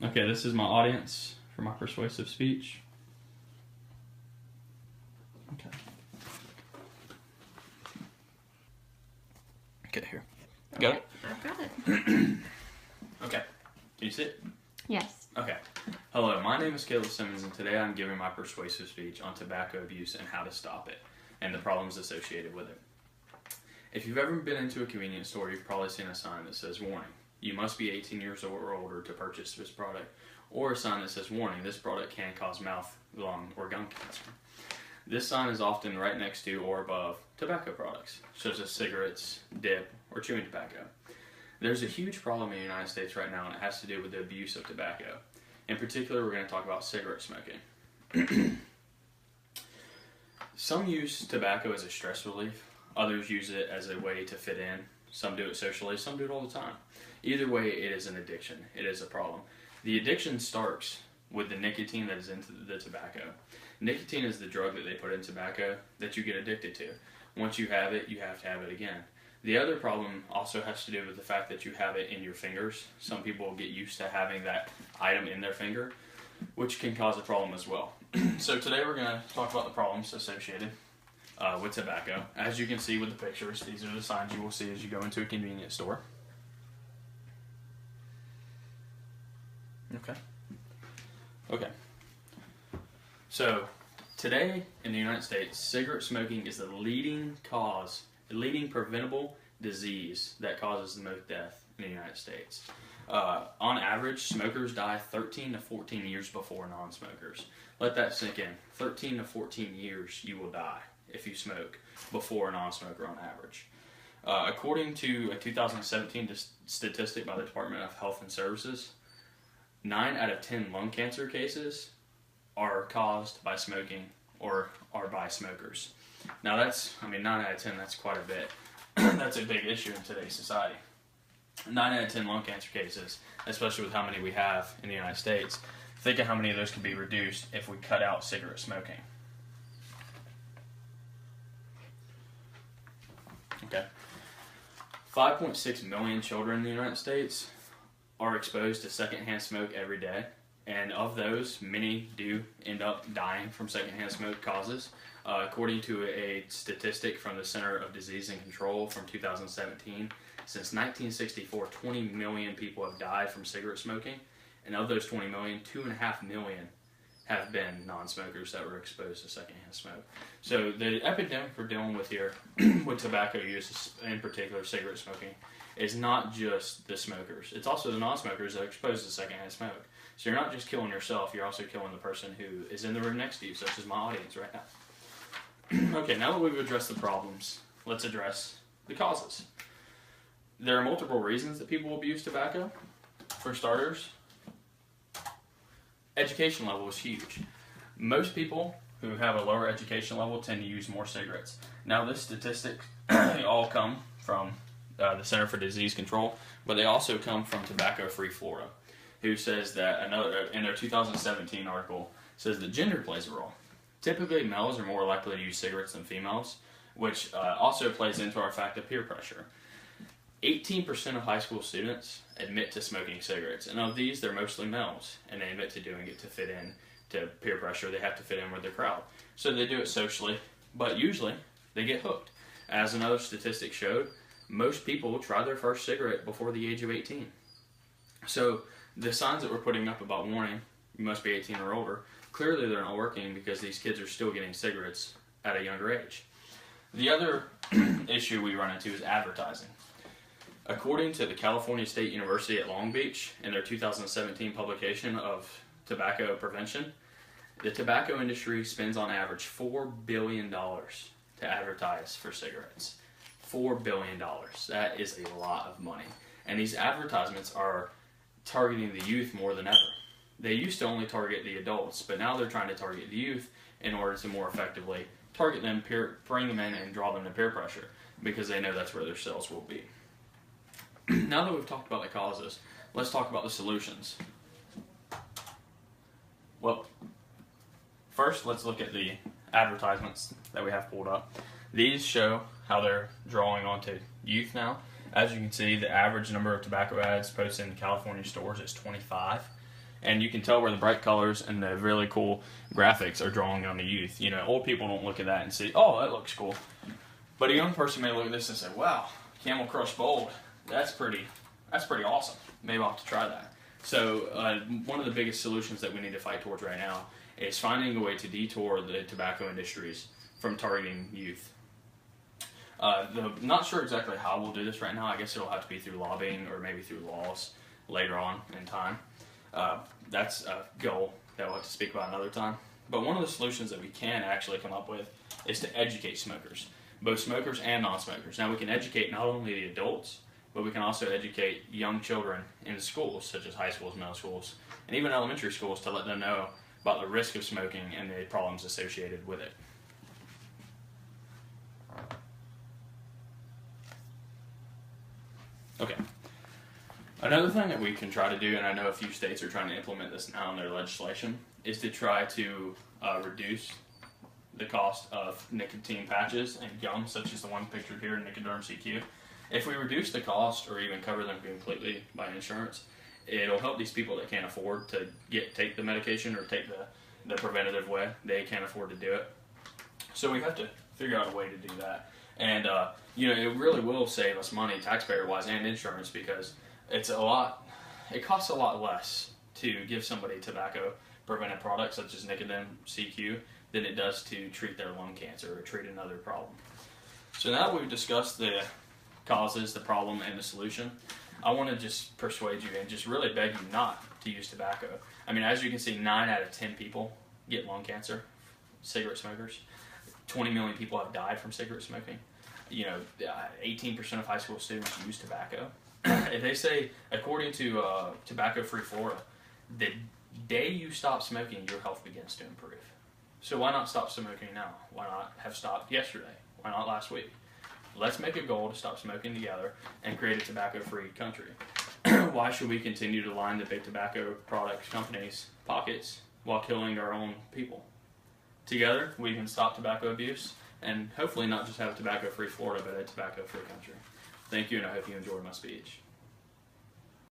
Okay, this is my audience for my persuasive speech. Okay. Okay, here. Got it? I've got it. Okay. Can you see it? Yes. Okay. Hello, my name is Simmons, and today I'm giving my persuasive speech on tobacco abuse and how to stop it, and the problems associated with it. If you've ever been into a convenience store, you've probably seen a sign that says, "Warning, you must be 18 years old or older to purchase this product," or a sign that says, "Warning, this product can cause mouth, lung, or gum cancer." This sign is often right next to or above tobacco products, such as cigarettes, dip, or chewing tobacco. There's a huge problem in the United States right now, and it has to do with the abuse of tobacco. In particular, we're going to talk about cigarette smoking. Some use tobacco as a stress relief. Others use it as a way to fit in. Some do it socially. Some do it all the time. Either way, it is an addiction. It is a problem. The addiction starts with the nicotine that is in the tobacco. Nicotine is the drug that they put in tobacco that you get addicted to. Once you have it, you have to have it again. The other problem also has to do with the fact that you have it in your fingers. Some people get used to having that item in their finger, which can cause a problem as well. So today we're going to talk about the problems associated with tobacco. As you can see with the pictures, these are the signs you will see as you go into a convenience store. Okay. So today in the United States, cigarette smoking is the leading preventable disease that causes the most death in the United States. On average, smokers die 13 to 14 years before non-smokers. Let that sink in. 13 to 14 years you will die if you smoke before a non-smoker on average. According to a 2017 statistic by the Department of Health and Services, 9 out of 10 lung cancer cases are caused by smoking or are by smokers. Now 9 out of 10, that's quite a bit. That's a big issue in today's society. 9 out of 10 lung cancer cases, especially with how many we have in the United States. Think of how many of those could be reduced if we cut out cigarette smoking. Okay. 5.6 million children in the United States are exposed to secondhand smoke every day. And of those, many do end up dying from secondhand smoke causes. According to a statistic from the Center of Disease and Control from 2017, since 1964, 20 million people have died from cigarette smoking. And of those 20 million, 2.5 million have been non-smokers that were exposed to secondhand smoke. So the epidemic we're dealing with here, with tobacco use, in particular cigarette smoking, is not just the smokers. It's also the non-smokers that are exposed to secondhand smoke. So you're not just killing yourself, you're also killing the person who is in the room next to you, such as my audience right now. Okay, now that we've addressed the problems, let's address the causes. There are multiple reasons that people abuse tobacco. For starters, education level is huge. Most people who have a lower education level tend to use more cigarettes. Now this statistic all come from the Center for Disease Control, but they also come from Tobacco Free Florida, who says that in their 2017 article says that gender plays a role. Typically, males are more likely to use cigarettes than females, which also plays into our fact of peer pressure. 18% of high school students admit to smoking cigarettes, and of these, they're mostly males, and they admit to doing it to fit in to peer pressure. They have to fit in with the crowd. So they do it socially, but usually they get hooked. As another statistic showed, most people try their first cigarette before the age of 18. So the signs that we're putting up about warning, you must be 18 or older, clearly they're not working because these kids are still getting cigarettes at a younger age. The other issue we run into is advertising. According to the California State University at Long Beach, in their 2017 publication of tobacco prevention, the tobacco industry spends on average $4 billion to advertise for cigarettes. $4 billion. That is a lot of money. And these advertisements are targeting the youth more than ever. They used to only target the adults, but now they're trying to target the youth in order to more effectively target them, bring them in, and draw them to peer pressure, because they know that's where their sales will be. Now that we've talked about the causes, let's talk about the solutions. Well, first let's look at the advertisements that we have pulled up. These show how they're drawing onto youth now. As you can see, the average number of tobacco ads posted in California stores is 25. And you can tell where the bright colors and the really cool graphics are drawing on the youth. You know, old people don't look at that and say, oh, that looks cool. But a young person may look at this and say, wow, Camel Crush Bold, that's pretty awesome. Maybe I'll have to try that. So one of the biggest solutions that we need to fight towards right now is finding a way to detour the tobacco industries from targeting youth. Not sure exactly how we'll do this right now. I guess it'll have to be through lobbying or maybe through laws later on in time. That's a goal that we'll have to speak about another time. But one of the solutions that we can actually come up with is to educate smokers, both smokers and non-smokers. Now we can educate not only the adults, but we can also educate young children in schools, such as high schools, middle schools, and even elementary schools, to let them know about the risk of smoking and the problems associated with it. Okay. Another thing that we can try to do, and I know a few states are trying to implement this now in their legislation, is to try to reduce the cost of nicotine patches and gum, such as the one pictured here, Nicoderm CQ. If we reduce the cost or even cover them completely by insurance, it'll help these people that can't afford to take the medication or take the preventative way. They can't afford to do it. So we have to figure out a way to do that. And, it really will save us money taxpayer-wise and insurance, because it costs a lot less to give somebody tobacco preventive products such as Nicoderm CQ than it does to treat their lung cancer or treat another problem. So now that we've discussed the causes, the problem, and the solution, I want to just persuade you and just really beg you not to use tobacco. I mean, as you can see, 9 out of 10 people get lung cancer, cigarette smokers. 20 million people have died from cigarette smoking. 18% of high school students use tobacco. If they say, according to Tobacco Free Florida, the day you stop smoking, your health begins to improve. So why not stop smoking now? Why not have stopped yesterday? Why not last week? Let's make a goal to stop smoking together and create a tobacco-free country. Why should we continue to line the big tobacco product companies' pockets while killing our own people? Together, we can stop tobacco abuse and hopefully not just have a tobacco-free Florida, but a tobacco-free country. Thank you, and I hope you enjoyed my speech.